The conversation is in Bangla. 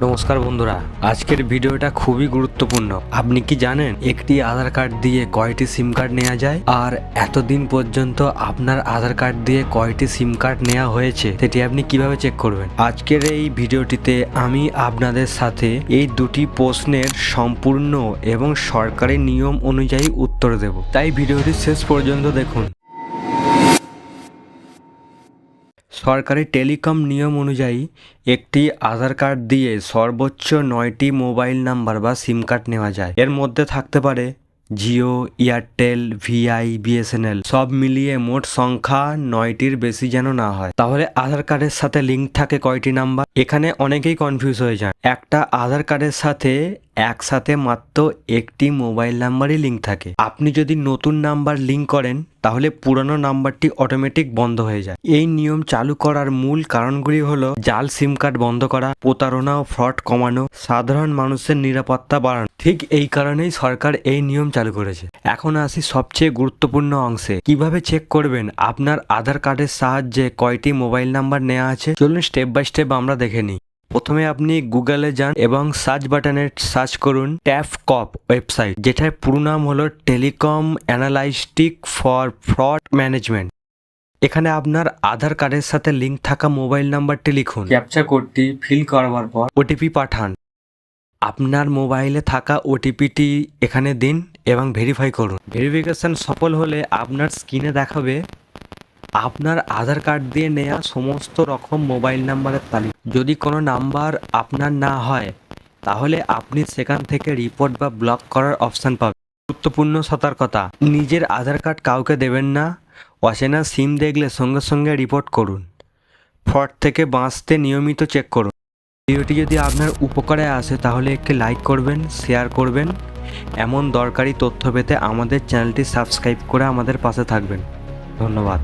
নমস্কার বন্ধুরা, আজকের ভিডিওটা খুবই গুরুত্বপূর্ণ। আপনি কি জানেন একটি আধার কার্ড দিয়ে কয়টি সিম কার্ড নেওয়া যায়, আর এতদিন পর্যন্ত আপনার আধার কার্ড দিয়ে কয়টি সিম কার্ড নেওয়া হয়েছে সেটি আপনি কিভাবে চেক করবেন? আজকের এই ভিডিওটিতে আমি আপনাদের সাথে এই দুটি প্রশ্নের সম্পূর্ণ এবং সরকারি নিয়ম অনুযায়ী উত্তর দেব, তাই ভিডিওটি শেষ পর্যন্ত দেখুন। সরকারি টেলিকম নিয়ম অনুযায়ী একটি আধার কার্ড দিয়ে সর্বোচ্চ 9টি মোবাইল নাম্বার বা সিম কার্ড নেওয়া যায়। এর মধ্যে থাকতে পারে জিও, এয়ারটেল, ভিআই, বিএসএনএল, সব মিলিয়ে মোট সংখ্যা 9টির বেশি যেন না হয়। তাহলে আধার কার্ডের সাথে লিঙ্ক থাকে কয়টি নাম্বার? এখানে অনেকেই কনফিউজ হয়ে যান। একটা আধার কার্ডের সাথে একসাথে মাত্র একটি মোবাইল নাম্বারই লিঙ্ক থাকে। আপনি যদি নতুন নাম্বার লিঙ্ক করেন তাহলে পুরনো নাম্বারটি অটোমেটিক বন্ধ হয়ে যায়। এই নিয়ম চালু করার মূল কারণগুলি হলো জাল সিম কার্ড বন্ধ করা, প্রতারণা ও ফ্রড কমানো, সাধারণ মানুষের নিরাপত্তা বাড়ানো। ঠিক এই কারণেই সরকার এই নিয়ম চালু করেছে। এখন আসি সবচেয়ে গুরুত্বপূর্ণ অংশে। কিভাবে চেক করবেন আপনার আধার কার্ডের সাহায্যে কয়টি মোবাইল নাম্বার নেওয়া আছে? চলুন স্টেপ বাই স্টেপ আমরা দেখে নিই। প্রথমে আপনি গুগলে যান এবং সার্চ বাটনে সার্চ করুন ট্যাফকপ ওয়েবসাইট, যেটার পুরো নাম হলো টেলিকম অ্যানালাইস্টিক ফর ফ্রড ম্যানেজমেন্ট। এখানে আপনার আধার কার্ডের সাথে লিঙ্ক থাকা মোবাইল নাম্বারটি লিখুন। ক্যাপচা কোডটি ফিল করবার পর ওটিপি পাঠান। আপনার মোবাইলে থাকা ওটিপিটি এখানে দিন এবং ভেরিফাই করুন। ভেরিফিকেশন সফল হলে আপনার স্ক্রিনে দেখাবে আপনার আধার কার্ড দিয়ে নেওয়া সমস্ত রকম মোবাইল নাম্বারের তালিকা। যদি কোনো নাম্বার আপনার না হয় তাহলে আপনি সেখান থেকে রিপোর্ট বা ব্লক করার অপশান পাবেন। গুরুত্বপূর্ণ সতর্কতা: নিজের আধার কার্ড কাউকে দেবেন না। অচেনা সিম দেখলে সঙ্গে সঙ্গে রিপোর্ট করুন। ফ্রড থেকে বাঁচতে নিয়মিত চেক করুন। ভিডিওটি যদি আপনার উপকারে আসে তাহলে একটি লাইক করবেন, শেয়ার করবেন। এমন দরকারি তথ্য পেতে আমাদের চ্যানেলটি সাবস্ক্রাইব করে আমাদের পাশে থাকবেন। ধন্যবাদ।